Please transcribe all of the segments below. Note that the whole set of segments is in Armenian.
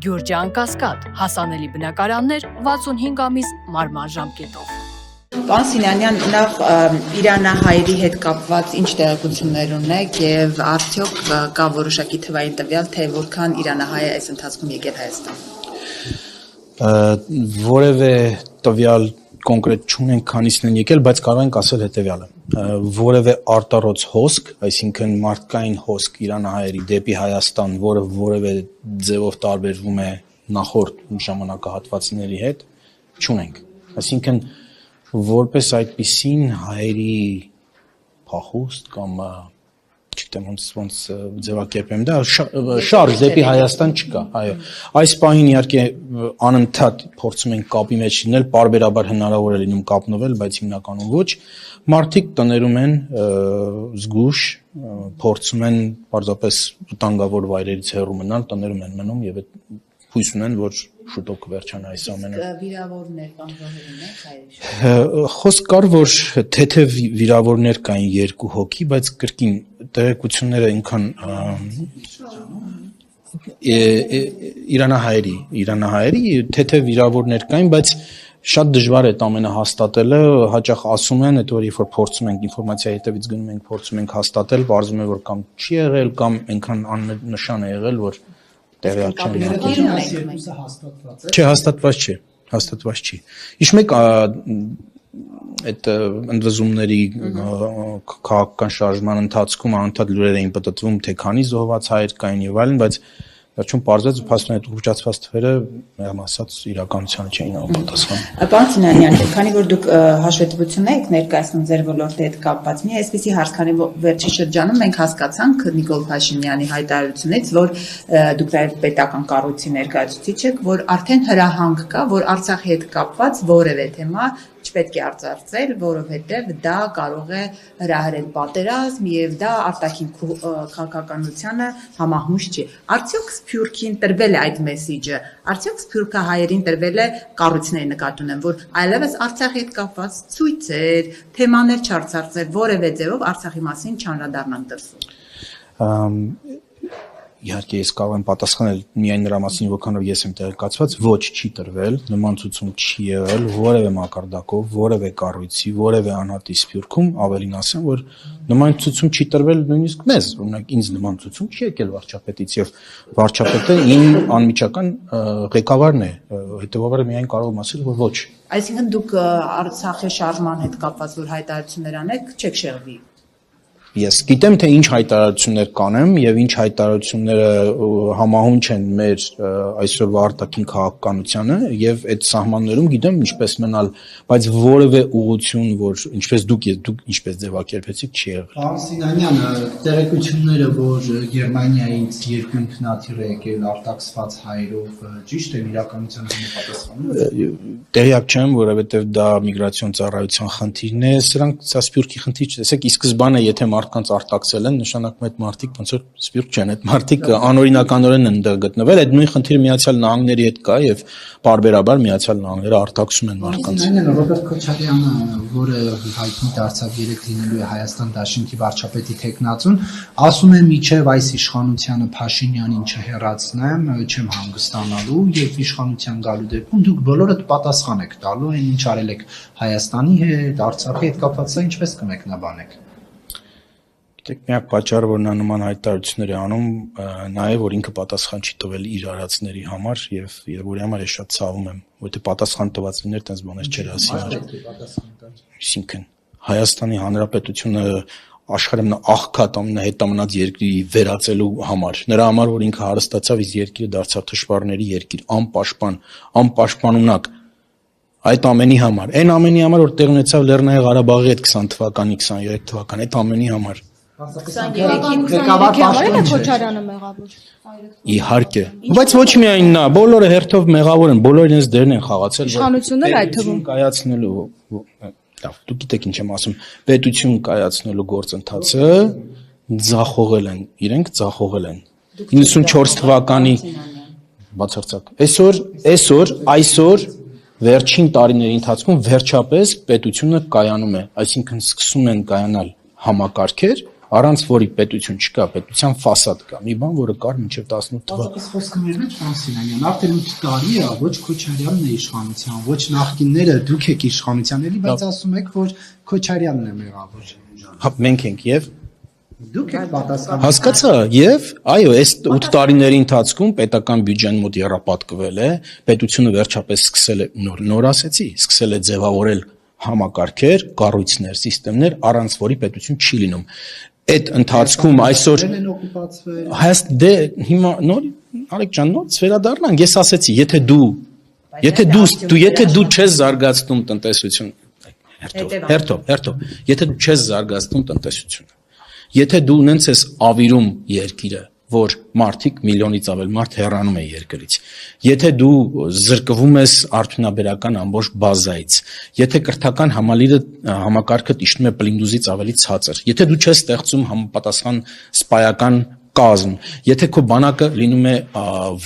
Գյուրջան Կասկադ, հասանելի բնակարաններ 65 ամիս մարման ժամկետով։ Պարոն Սինյանյան, նախ իրանահայերի հետ կապված ինչ տեղեկություններ ունեք եւ արդյոք կա որոշակի թվային տվյալ, թե որքան իրանահայ է այս ընթացքում եկել Հայաստան։ Որևէ տվյալ կոնկրետ չունենք, քանիսն են եկել, բայց կարող ենք ասել հետեւյալը. որևէ արտառոց հոսք, այսինքն մարդկային հոսք իրանահայերի դեպի Հայաստան, որը որևէ ձևով տարբերվում է նախորդ ժամանակահատվածների հետ, չունենք։ Այսինքն որպես այդպիսին հայերի փախուստ կամ չգիտեմ ոնց ձևակերպեմ դա շարժ դեպի Հայաստան չկա, այո։ Այս պահին իհարկե անընդհատ փորձում ենք կապի մեջ լինել, պարբերաբար հնարավոր է լինում կապնվել, բայց հիմնականում ոչ։ Մարդիկ տներում են զգուշ, փորձում են պարզապես վտանգավոր վայրերից հեռու մնալ, տներում են մնում եւ հույս ունեն, որ շուտով կվերջանա այս ամենը։ Վիրավորներ կամ զոհերներ հայերի։ Խոսք կար, որ թեթև վիրավորներ կային 2 հոգի, բայց կրկին տեղեկությունները ինքան իրանահայերի թեթև վիրավորներ կային, բայց շատ դժվար է այդ ամենը հաստատելը, հաճախ ասում են, այդ որ երբ որ փորձում ենք ինֆորմացիայի հետևից գնում ենք, փորձում ենք հաստատել, բարձում է որ կամ չի եղել, կամ այնքան աննշան է եղել, որ տեղյակ չեն։ Չէ, հաստատված չի։ Իշմեք այդ ընդվզումների քաղաքական շարժման ընթացքում անընդհատ լուրեր էին պտտվում, թե քանի զոհված հայեր կային եւ այլն, բայց վերջում պարզվեց փաստորեն այդ ուռճացված թվերը մեղմ ասած իրականությանը չէին համապատասխանում։ Պարոն Սինյանյան, քանի որ դուք հաշվետվություններ եք ներկայացնում ձեր ոլորտի հետ կապված, մի այսպիսի հարց, քանի որ վերջին շրջանում մենք հասկացանք Նիկոլ Փաշինյանի հայտարարությունից, որ դուք նաև պետական կառույցի ներկայացուցիչ եք, որ արդեն հրահանգ կա, որ Արցախի հետ կապված որևէ թեմա չպետք է արծարծել, որովհետև դա կարող է հրահրել պատերազմ եւ դա արտաքին քաղաքականությանը համահունչ չի։ Արդյոք Սփյուռքին տրվել է այդ մեսիջը, արդյոք Սփյուռքը հայերին տրվել է կառույցների նկատի ունեմ, որ այլևս Արցախի հետ կապված ցույցեր, թեմաներ չարծարծել, որևէ ձևով Արցախի մասին չանդրադառնան դրսում։ Իհարկե ես կարող եմ պատասխանել միայն նրա մասին, որքանով ես եմ տեղեկացված, ոչ չի տրվել, նման ցուցում չի եղել որևէ մակարդակով, որևէ կառույցի, որևէ անհատի Սփյուռքում, ավելին ասեմ, որ նման ցուցում չի տրվել նույնիսկ մեզ, օրինակ ինձ նման ցուցում չի եկել վարչապետից եւ վարչապետը իմ անմիջական ղեկավարն է, հետեւաբար միայն կարող եմ ասել, որ ոչ։ Այսինքն դուք Արցախի շարժման հետ կապված որ հայտարարություններ անեք, չեք շեղվի։ Ես գիտեմ, թե ինչ հայտարարություններ կանեմ եւ ինչ հայտարարությունները համահունչ են մեր այսօրվա արտաքին քաղաքականությանը եւ այդ սահմաններում գիտեմ ինչպես մնալ, բայց որևէ ուղղություն, որ ինչպես դուք ինչպես ձևակերպեցիք, չի եղել։ Պարոն Սինյանյան, տեղեկությունները, որ Գերմանիայից 2 ինքնաթիռ է եկել արտաքսված հայերով, ճիշտ է իրականությանը համապատասխանում։ Տեղյակ չեմ, որովհետեւ դա միգրացիոն ծառայության խնդիրն է, սրանք սա Սփյուռքի խնդիր չէ, տեսեք, ի սկզբանե եթե մարդկանց արտաքսել են, նշանակում է այդ մարդիկ ոնց որ Սփյուռք չեն, այդ մարդիկ անօրինականորեն են դեռ գտնվել, այդ նույն խնդիրը Միացյալ Նահանգների հետ կա եւ պարբերաբար Միացյալ Նահանգները արտաքսում են մարդկանց։ Ռոբերտ Քոչարյանը, որը հայտնի դարձավ երեք լինելու է Հայաստան Դաշնքի վարչապետի տեխնացուն, ասում է միջև այս իշխանությանը Փաշինյանին չհեռացնեմ, չեմ հանգստանալու եւ իշխանության գալու դեպքում դուք բոլորդ պատասխան եք տալու այն ինչ արել եք Հայաստանի հետ, Արցախի հետ կապված, սա ինչպես կմեկնաբանեք։ Գիտեք, միակ պատճառը, որ նա նման հայտարարություններ է անում, նա է, որ ինքը պատասխան չի տվել իր արածների համար եւ որի համար ես շատ ցավում եմ, որովհետեւ պատասխան տված լիներ, տես բաներ չէր ասի։ Այսինքն Հայաստանի Հանրապետությունը աշխարհում աղքատ ամենահետամնաց երկրի վերածելու համար, նրա համար, որ ինքը հարստացավ, իսկ երկիրը դարձավ թշվառների երկիր, անպաշտպանունակ այդ ամենի համար, այն ամենի համար, որ տեղ ունեցավ Լեռնային Ղարաբաղի հետ 20 թվականի, 23 թվականի, այդ ամենի համար։ 23-ին Քոչարյանը մեղավոր։ Իհարկե, բայց ոչ միայն նա, բոլորը հերթով մեղավոր են, բոլորը իրենց դերն են խաղացել։ Իշխանությունն էլ այդ թվում կայացնելու, լավ, դուք գիտեք ինչ եմ ասում, պետություն կայացնելու գործընթացը ձախողել են, իրենք ձախողել են։ 94 թվականի բացարձակ։ Այսօր վերջին տարիների ընթացքում վերջապես պետությունը կայանում է, այսինքն սկսում են կայանալ համակարգեր, առանց որի պետություն չկա, պետության ֆասադ կա։ Մի բան, որը կար մինչև 18 թվական։ Բացապես խոսքը մեր մեջ Ֆրանսինյանյան, արդեն 8 տարի է, ոչ Քոչարյանն է իշխանության, ոչ նախկինները, դուք եք իշխանության, էլի, բայց ասում եք, որ Քոչարյանն է մեղավոր։ Հա, մենք ենք եւ Դուք եք պատասխան։ Հասկացա, եւ այո, այս 8 տարիների ընթացքում պետական բյուջեն մոտ երապատկվել է, պետությունը վերջապես սկսել է նոր ասեցի, սկսել է ձևավորել համակարգեր, կառույցներ, համակարգեր, առանց որի պետություն չի լինում։ Այդ ընթացքում այսօր հայաստ դե հիմա նոր Արեգ ջան, նորից վերադառնանք, ես ասեցի, եթե դու չես զարգացնում տնտեսություն, հերթով, եթե դու չես զարգացնում տնտեսությունը, եթե դու ունենց ես ավիրում երկիրը, որ մարդիկ միլիոնից ավել մարդ հեռանում է երկրից, եթե դու զրկվում ես արդյունաբերական ամբողջ բազայից, եթե կրթական համակարգը իջնում է պլինդուզից ավելի ցածր, եթե դու չես ստեղծում համապատասխան սպայական կազմ, եթե քո բանակը լինում է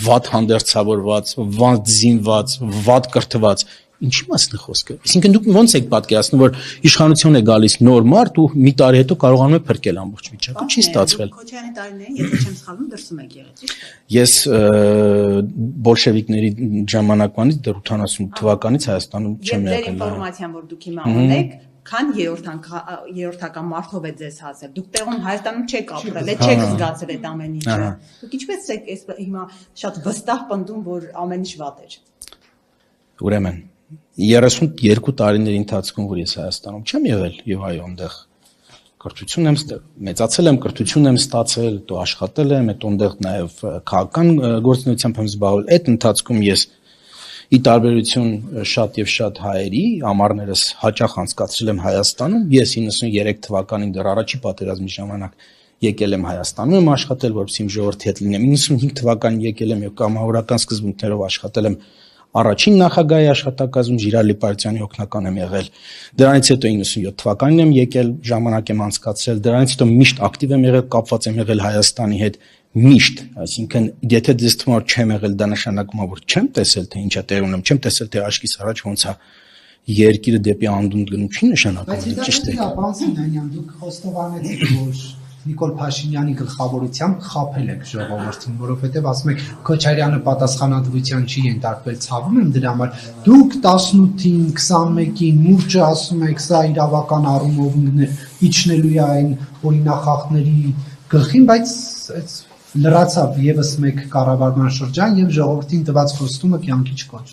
վատ հանդերձավորված, վատ զինված, վատ կրթված, ինչի մասն է խոսքը։ Այսինքն դուք ոնց եք պատկերացնում, որ իշխանություն է գալիս նոր մարդ ու մի տարի հետո կարողանում է փրկել ամբողջ վիճակը, չի ստացվել։ Քոչարյանի տարիներին, եթե չեմ սխալվում, դրսում եք եղել, ճիշտ է։ Ես բոլշևիկների ժամանակվանից դեռ 88 թվականից Հայաստանում չեմ եղել։ Ձեր ինֆորմացիան, որ դուք հիմա ունեք, քան երրորդական մարդով է ձեզ հասել։ Դուք տեղում Հայաստանում չեք ապրել, չեք զգացել այդ ամեն ինչը։ Դուք ինչպես եք հիմա շատ վստահ պնդում, որ ամեն ինչ վատ էր։ Ուրեմն 32 տարիների ընթացքում, որ ես Հայաստանում չեմ եղել, եւ այո, այնտեղ կրթություն եմ մեծացել եմ, կրթություն եմ ստացել, հետո աշխատել եմ, հետո այնտեղ նաեւ քաղաքական գործունեությամբ եմ զբաղվել։ Այդ ընթացքում ես ի տարբերություն շատ եւ շատ հայերի, ամառներս հաճախ անցկացրել եմ Հայաստանում։ Ես 93 թվականին դեռ առաջի պատերազմի ժամանակ եկել եմ Հայաստանում եմ աշխատել, որովհետեւ իմ ժողովրդի հետ լինեմ։ 95 թվականին եկել եմ եւ կամավորական սկզբունքներով աշխատել եմ առաջին նախագահի աշխատակազմում Ժիրայր Լիպարյանի օգնական եմ եղել։ Դրանից հետո 97 թվականին եմ եկել, ժամանակ եմ անցկացրել, դրանից հետո միշտ ակտիվ եմ եղել, կապված եմ եղել Հայաստանի հետ միշտ, այսինքն եթե դες թվում որ չեմ եղել, դա նշանակում է որ չեմ տեսել թե ինչա տեղ ունեմ, չեմ տեսել թե աշկիս առաջ ոնց է երկիրը դեպի անդունդ գնում, չի նշանակում, ճիշտ է։ Բայց պարոն Սիմոնյան, դուք խոստովանեցիք, որ Նիկոլ Փաշինյանի գլխավորությամբ խաբել եք ժողովրդին, որովհետև ասում եք Քոչարյանը պատասխանատվության չի ենթարկվել, ցավում եմ դրա համար։ Դուք 18-ին, 21-ին մուրճը ասում եք, սա իրավական առումով իջնելու է այն օրինախախտների գլխին, բայց լրացավ եւս մեկ կառավարման շրջան եւ ժողովրդին տված խոստումը կյանքի չկոչ։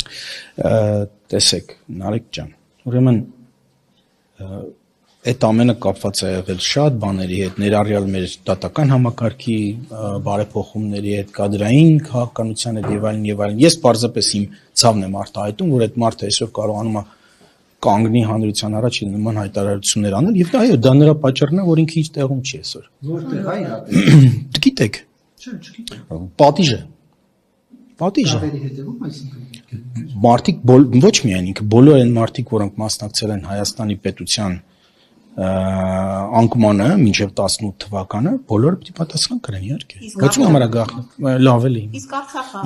Տեսեք, Նարեկ ջան, ուրեմն այդ ամենը կապված է եղել շատ բաների հետ, ներառյալ մեր դատական համակարգի բարեփոխումների հետ, կադրային քաղաքականության հետ եւ այլն։ Ես պարզապես իմ ցավն եմ արտահայտում, որ այդ մարդը այսօր կարողանում է կանգնի հանրության առաջ նման հայտարարություններ անել եւ այո, դա նրա պատճառն է, որ ինքը իր տեղում չի այսօր։ Որտեղ է իրապես։ Գիտեք։ Չգիտեմ։ Պատիժը։ Մարդիկ ոչ միայն ինքը, բոլոր այն մարդիկ, որոնք մասնակցել են Հայաստանի պետության անկմանը մինչև 18 թվականը բոլորը պետք է պատասխան կրեն իհարկե։ Ոչ մի համարագաղ լավ էլի։ Իսկ Արցախը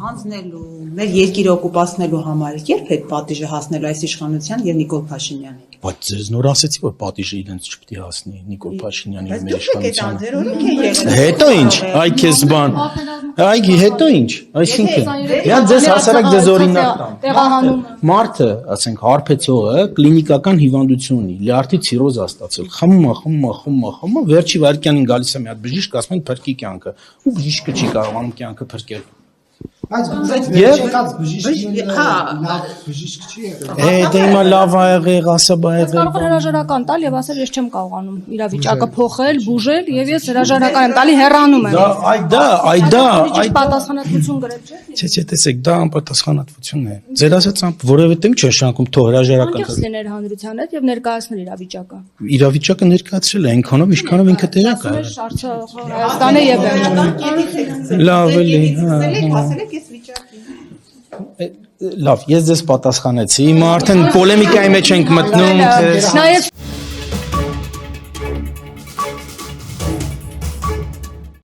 հանձնելու, մեր երկիրը օկուպացնելու համար երբ այդ պատիժը հասնելու այս իշխանության եւ Նիկոլ Փաշինյանին։ Բայց ձեզ նոր ասեցի, որ պատիժը իրենց չպետք է հասնի Նիկոլ Փաշինյանի մեր իշխանությանը։ Հետո ինչ, այ քեզ բան։ Այ հետո ինչ, այսինքն, միա ձեզ հասարակ ձեզ օրինակ տամ։ Մարդը, ասենք, հարբեցողը կլինիկական հիվանդություն ունի, լյարդի ցիրոզ է ստացել, խմում, վերջի վայրկյանին գալիս է մի հատ բժիշկ, ասում են փրկի կյանքը, ու բժիշկը չի կարողանում կյանքը փրկել։ Բայց եկած բժիշկը լավ բժիշկ չի եղել։ Դե հիմա լավ ա եղել, ասա բա եղել։ Կարող է հրաժարական տալ եւ ասել ես չեմ կարողանում իրավիճակը փոխել, բուժել եւ ես հրաժարական եմ տալի, հեռանում եմ։ Այ Պատասխանատվություն գրել չէ։ Չէ, տեսեք, դա անպատասխանատվություն է։ Ձեր ասածամբ որևէ ինչ շարունակում թող հրաժարական Անկեղծ լիներ հանրության հետ եւ ներկայացնել իրավիճակը։ Իրավիճակը ներկայացրել է այնքանով, ինչքանով ինքը տեղակ է։ Արցախը, Հայաստանը եւ այլն։ Լավ էլի, Հասել եք այս վիճակին։ լավ, ես ձեզ պատասխանեցի, հիմա արդեն պոլեմիկայի մեջ ենք մտնում, թե Նաեւ